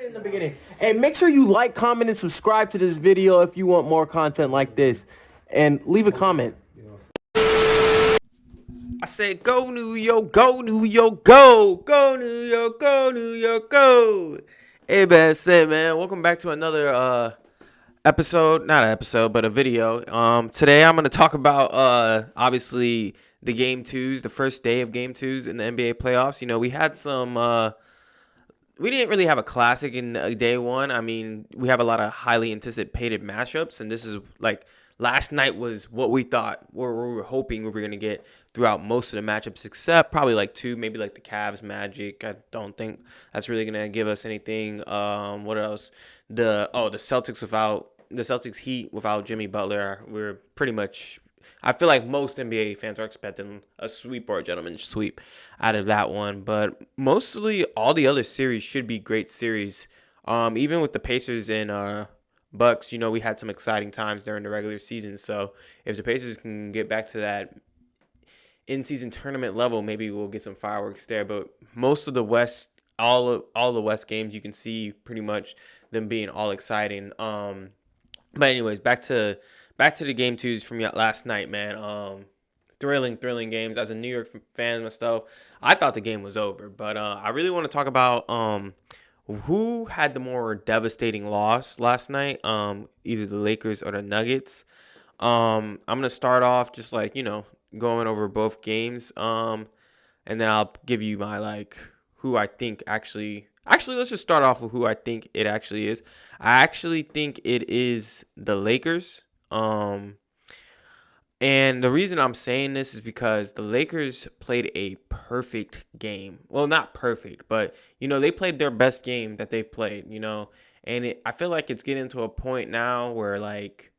it in the beginning. And make sure you like, comment, and subscribe to this video if you want more content like this. And leave a comment. I said, go New York, go New York, go! Go New York, go New York, go! Hey, man, welcome back to another episode, not an episode, but a video. Today I'm going to talk about, obviously, the Game 2s, the first day of Game 2s in the NBA playoffs. You know, we had some, we didn't really have a classic in day one. I mean, we have a lot of highly anticipated matchups, and this is like, last night was what we thought, what we were hoping we were going to get throughout most of the matchups, except probably like two, maybe like the Cavs Magic. I don't think that's really going to give us anything. What else? The Celtics Heat without Jimmy Butler. We're pretty much, I feel like most NBA fans are expecting a sweep or a gentleman's sweep out of that one. But mostly all the other series should be great series. Even with the Pacers and Bucks, you know, we had some exciting times during the regular season. So if the Pacers can get back to that in-season tournament level, maybe we'll get some fireworks there. But most of the West, all the West games, you can see pretty much them being all exciting. But anyways, back to the Game 2s from last night, man. Thrilling games. As a New York fan myself, I thought the game was over. But I really want to talk about who had the more devastating loss last night, either the Lakers or the Nuggets. I'm going to start off just like, you know, going over both games. And then I'll give you my, who I think actually, let's just start off with who I think it actually is. I actually think it is the Lakers. And the reason I'm saying this is because the Lakers played a perfect game. Well, not perfect, but, you know, they played their best game that they've played, you know. And I feel like it's getting to a point now where, like,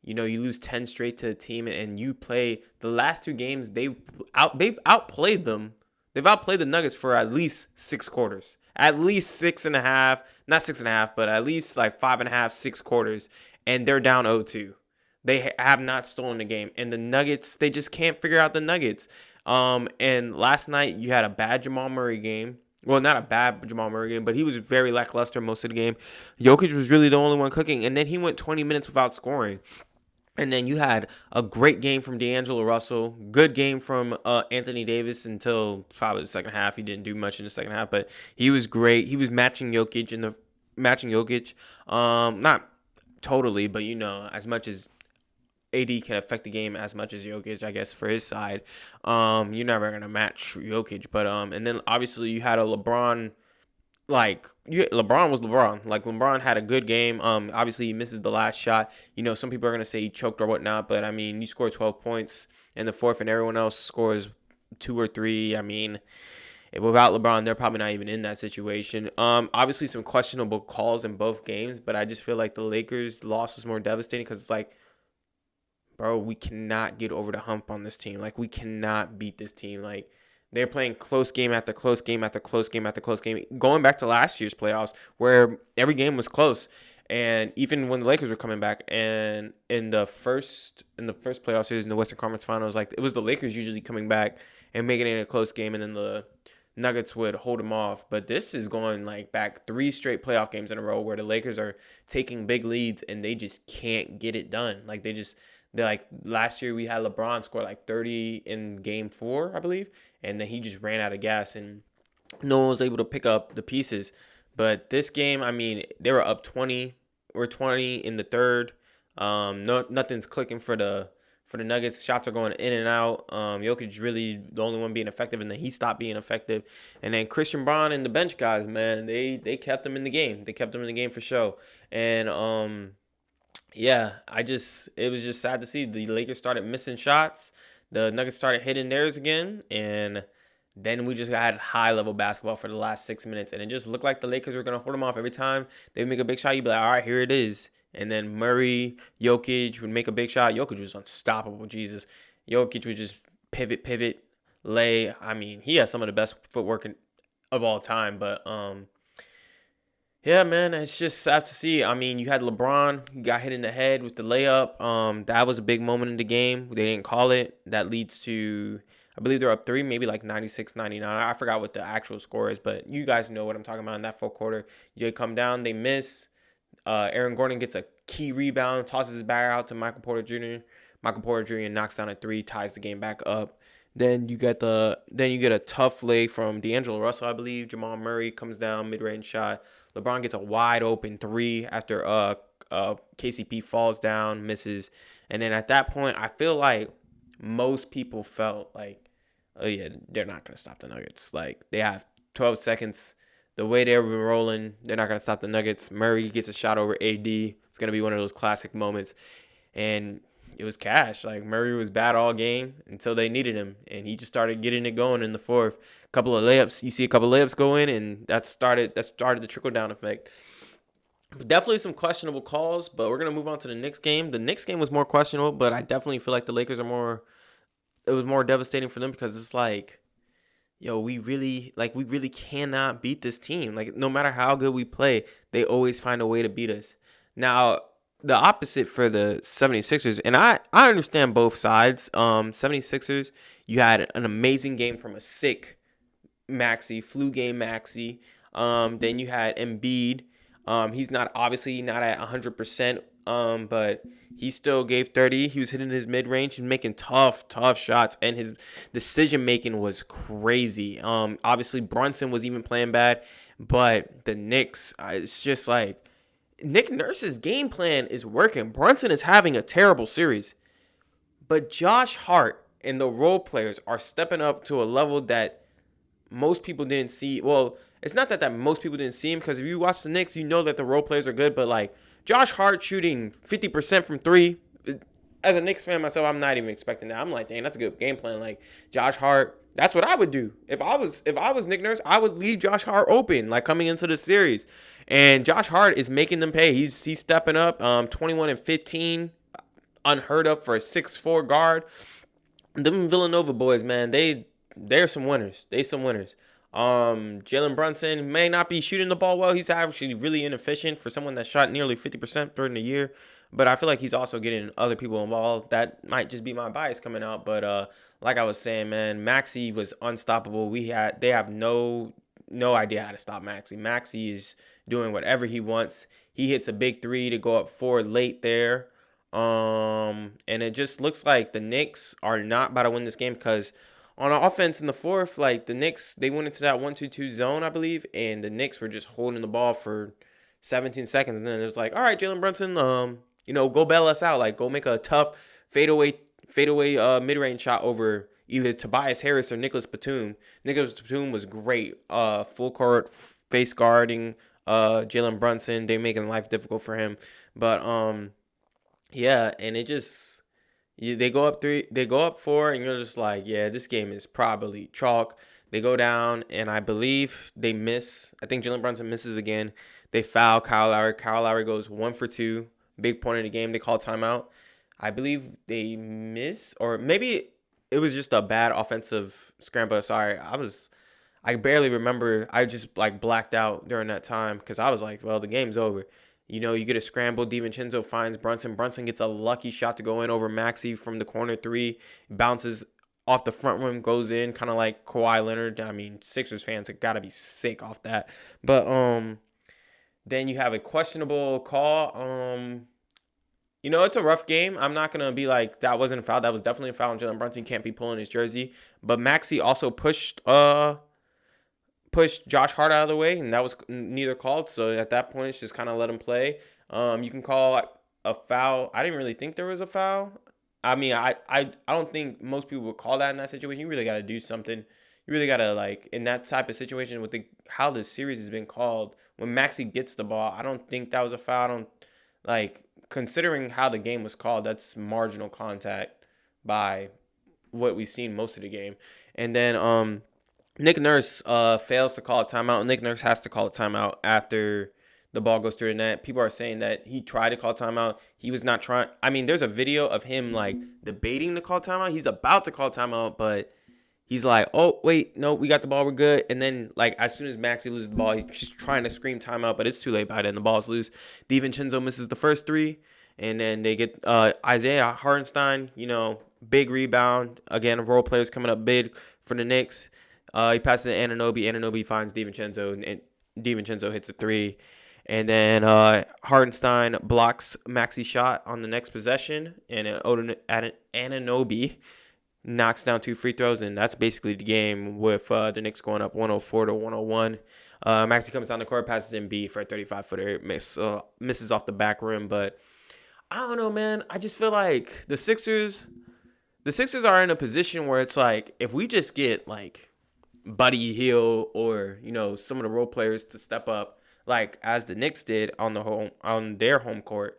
you know, you lose 10 straight to a team and you play the last two games, they've outplayed them. They've outplayed the Nuggets for at least 6 quarters. At least 6.5, not 6.5, but at least like 5.5, 6 quarters. And they're down 0-2. They have not stolen the game. And the Nuggets, they just can't figure out the Nuggets. And last night you had a bad Jamal Murray game. Well, not a bad Jamal Murray game, but he was very lackluster most of the game. Jokic was really the only one cooking. And then he went 20 minutes without scoring. And then you had a great game from D'Angelo Russell, good game from Anthony Davis until probably the second half. He didn't do much in the second half, but he was great. He was matching Jokic. Not totally, but you know, as much as AD can affect the game as much as Jokic, I guess, for his side, you're never gonna match Jokic. But and then obviously you had a LeBron. LeBron was LeBron. Like, LeBron had a good game. Obviously, he misses the last shot. You know, some people are going to say he choked or whatnot, but, I mean, you scored 12 points in the fourth and everyone else scores 2 or 3. I mean, without LeBron, they're probably not even in that situation. Obviously, some questionable calls in both games, but I just feel like the Lakers' loss was more devastating because it's like, bro, we cannot get over the hump on this team. Like, we cannot beat this team. Like, they're playing close game after close game after close game after close game. Going back to last year's playoffs where every game was close. And even when the Lakers were coming back and in the first playoff series in the Western Conference Finals, like, it was the Lakers usually coming back and making it a close game, and then the Nuggets would hold them off. But this is going like back 3 straight playoff games in a row where the Lakers are taking big leads and they just can't get it done. Like, they're like, last year we had LeBron score like 30 in game 4, I believe. And then he just ran out of gas and no one was able to pick up the pieces. But this game, I mean, they were up 20 or 20 in the third. Nothing's clicking for the Nuggets. Shots are going in and out. Jokic really the only one being effective, and then he stopped being effective. And then Christian Braun and the bench guys, man, they kept him in the game. They kept him in the game for show. And yeah, it was just sad to see the Lakers started missing shots. The Nuggets started hitting theirs again, and then we just had high-level basketball for the last 6 minutes, and it just looked like the Lakers were going to hold them off. Every time they would make a big shot, you'd be like, all right, here it is. And then Murray, Jokic would make a big shot. Jokic was unstoppable, Jesus. Jokic would just pivot, lay. I mean, he has some of the best footwork of all time, but yeah, man, it's just sad to see. I mean, you had LeBron, he got hit in the head with the layup. That was a big moment in the game. They didn't call it. That leads to I believe they're up 3, maybe like 96-99. I forgot what the actual score is, but you guys know what I'm talking about in that fourth quarter. They come down, they miss. Aaron Gordon gets a key rebound, tosses it back out to Michael Porter Jr. Michael Porter Jr. knocks down a 3, ties the game back up. Then you get a tough lay from D'Angelo Russell, I believe. Jamal Murray comes down, mid-range shot. LeBron gets a wide open 3 after KCP falls down, misses. And then at that point, I feel like most people felt like, oh yeah, they're not going to stop the Nuggets. Like, they have 12 seconds. The way they were rolling, they're not going to stop the Nuggets. Murray gets a shot over AD. It's going to be one of those classic moments. And it was cash. Like, Murray was bad all game until they needed him. And he just started getting it going in the fourth. Couple of layups. You see a couple of layups go in, and that started the trickle-down effect. Definitely some questionable calls, but we're going to move on to the Knicks game. The Knicks game was more questionable, but I definitely feel like the Lakers it was more devastating for them because it's like, yo, we really cannot beat this team. Like, no matter how good we play, they always find a way to beat us. Now, the opposite for the 76ers, and I understand both sides. 76ers, you had an amazing game from a sick Maxey, flu game Maxey. Then you had Embiid. He's obviously not at 100%, but he still gave 30. He was hitting his mid-range. He's making tough shots, and his decision-making was crazy. Obviously, Brunson was even playing bad, but the Knicks, it's just like Nick Nurse's game plan is working. Brunson is having a terrible series, but Josh Hart and the role players are stepping up to a level that most people didn't see. Well, it's not that most people didn't see him, because if you watch the Knicks, you know that the role players are good, but like Josh Hart shooting 50% from 3, as a Knicks fan myself, I'm not even expecting that. I'm like, dang, that's a good game plan. Like, Josh Hart, that's what I would do. If I was Nick Nurse, I would leave Josh Hart open, like, coming into the series. And Josh Hart is making them pay. He's stepping up. 21 and 15, unheard of for a 6'4" guard. Them Villanova boys, man, they're some winners. Jalen Brunson may not be shooting the ball well. He's actually really inefficient for someone that shot nearly 50% during the year. But I feel like he's also getting other people involved. That might just be my bias coming out. But like I was saying, man, Maxey was unstoppable. They have no idea how to stop Maxey. Maxey is doing whatever he wants. He hits a big 3 to go up 4 late there. And it just looks like the Knicks are not about to win this game, because on offense in the fourth, like, the Knicks, they went into that 1-2-2 zone, I believe, and the Knicks were just holding the ball for 17 seconds. And then it was like, all right, Jalen Brunson, go bail us out. Like, go make a tough fadeaway mid-range shot over either Tobias Harris or Nicholas Batum. Nicholas Batum was great. Full court face guarding Jalen Brunson. They making life difficult for him. But yeah, and it just, they go up 3, they go up 4, and you're just like, yeah, this game is probably chalk. They go down, and I believe they miss. I think Jalen Brunson misses again. They foul Kyle Lowry. Kyle Lowry goes 1 for 2. Big point of the game. They call timeout. I believe they miss, or maybe it was just a bad offensive scramble. Sorry, I barely remember. I just like blacked out during that time, because I was like, well, the game's over. You get a scramble. DiVincenzo finds Brunson. Brunson gets a lucky shot to go in over Maxey from the corner 3. Bounces off the front rim, goes in, kind of like Kawhi Leonard. I mean, Sixers fans have got to be sick off that. But then you have a questionable call. It's a rough game. I'm not going to be like, that wasn't a foul. That was definitely a foul on Jalen Brunson. Can't be pulling his jersey. But Maxey also pushed Josh Hart out of the way, and that was neither called. So at that point, it's just kind of let him play. You can call a foul. I didn't really think there was a foul. I mean, I don't think most people would call that in that situation. You really got to do something. You really got to, like, in that type of situation with how the series has been called, when Maxey gets the ball, I don't think that was a foul. Considering how the game was called, that's marginal contact by what we've seen most of the game. And then Nick Nurse fails to call a timeout. Nick Nurse has to call a timeout after the ball goes through the net. People are saying that he tried to call timeout. He was not trying. I mean, there's a video of him, like, debating to call timeout. He's about to call timeout, but he's like, oh, wait, no, we got the ball. We're good. And then, like, as soon as Maxey loses the ball, he's just trying to scream timeout, but it's too late by then. The ball's loose. DiVincenzo misses the first 3. And then they get Isaiah Hartenstein, big rebound. Again, role players coming up big for the Knicks. He passes to Anunoby. Anunoby finds DiVincenzo, and DiVincenzo hits a three. And then Hartenstein blocks Maxi's shot on the next possession. And Anunoby knocks down 2 free throws. And that's basically the game with the Knicks going up 104-101. Maxi comes down the court, passes in B for a 35-footer. Misses off the back rim, but I don't know, man. I just feel like the Sixers are in a position where it's like, if we just get like Buddy Hield or, some of the role players to step up, like as the Knicks did on their home court,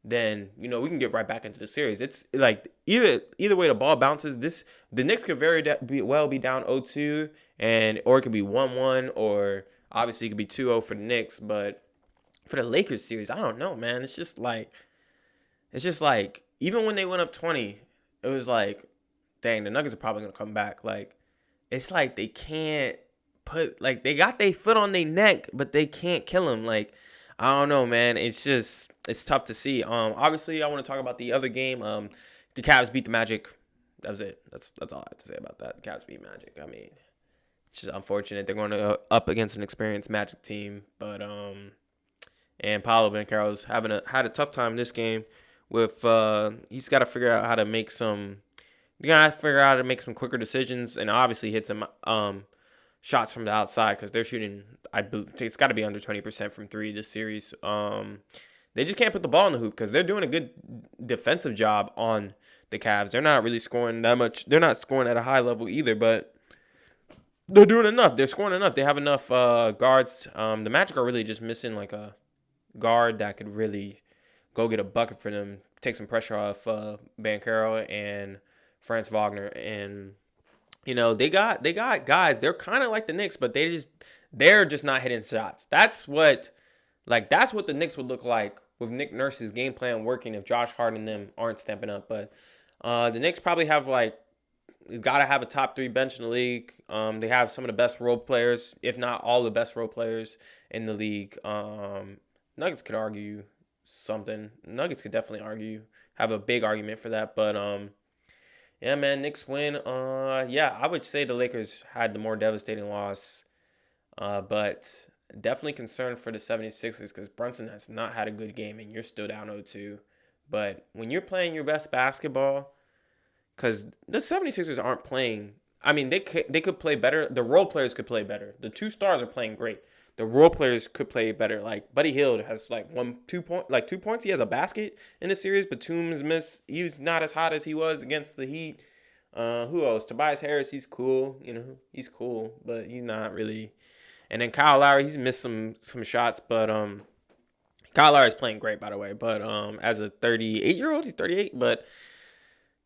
then, we can get right back into the series. It's like either way the ball bounces, the Knicks could well be down 0-2 or it could be 1-1, or obviously it could be 2-0 for the Knicks, but for the Lakers series, I don't know, man. It's just like even when they went up 20, it was like, dang, the Nuggets are probably going to come back. Like, it's like they can't they got their foot on their neck, but they can't kill them. Like, I don't know, man. It's tough to see. Obviously, I want to talk about the other game. The Cavs beat the Magic. That was it. That's all I have to say about that. The Cavs beat Magic. I mean, it's just unfortunate. They're going up against an experienced Magic team, but and Paolo Banchero's had a tough time this game. With he's got to figure out how to make some quicker decisions, and obviously hit some shots from the outside, because they're shooting, it's got to be under 20% from three this series. They just can't put the ball in the hoop because they're doing a good defensive job on the Cavs. They're not really scoring that much. They're not scoring at a high level either, but they're doing enough. They're scoring enough. They have enough guards. The Magic are really just missing like a guard that could really go get a bucket for them, take some pressure off Banchero and Franz Wagner. And they got guys. They're kind of like the Knicks, but they're just not hitting shots. That's what the Knicks would look like with Nick Nurse's game plan working if Josh Hart and them aren't stepping up. But the Knicks probably have got to have a top 3 bench in the league. They have some of the best role players, if not all the best role players in the league. Nuggets could argue something. Nuggets could definitely have a big argument for that. But yeah, man, Knicks win. I would say the Lakers had the more devastating loss. But definitely concerned for the 76ers, because Brunson has not had a good game and you're still down 0-2. But when you're playing your best basketball, because the 76ers aren't playing, I mean, they could play better. The role players could play better. The 2 stars are playing great. The role players could play better. Like, Buddy Hield has 2 points. He has a basket in the series. Batum's missed. He's not as hot as he was against the Heat. Who else? Tobias Harris, he's cool. He's cool, but he's not really. And then Kyle Lowry, he's missed some shots, but Kyle Lowry's playing great, by the way. But as a 38-year-old, he's 38, but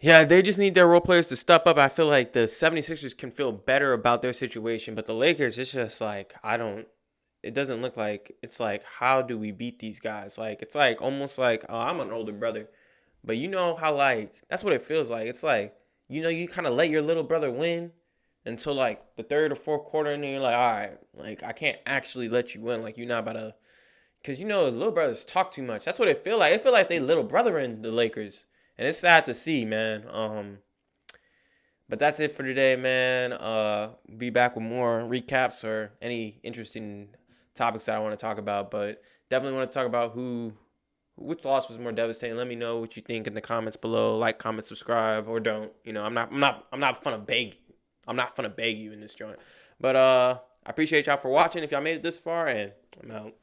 yeah, they just need their role players to step up. I feel like the 76ers can feel better about their situation, but the Lakers, it's just like, it doesn't look like, it's like, how do we beat these guys? Like, it's like almost like, oh, I'm an older brother. But you know how, that's what it feels like. It's like, you kind of let your little brother win until the third or fourth quarter, and then you're like, all right, I can't actually let you win. You're not about to, because the little brothers talk too much. That's what it feel like. It feel like they little brother in the Lakers, and it's sad to see, man. But that's it for today, man. Be back with more recaps or any interesting topics that I want to talk about, but definitely want to talk about which loss was more devastating. Let me know what you think in the comments below. Like, comment, subscribe, or don't. I'm not fun to beg you. I'm not fun to beg you in this joint. But I appreciate y'all for watching if y'all made it this far, and I'm out.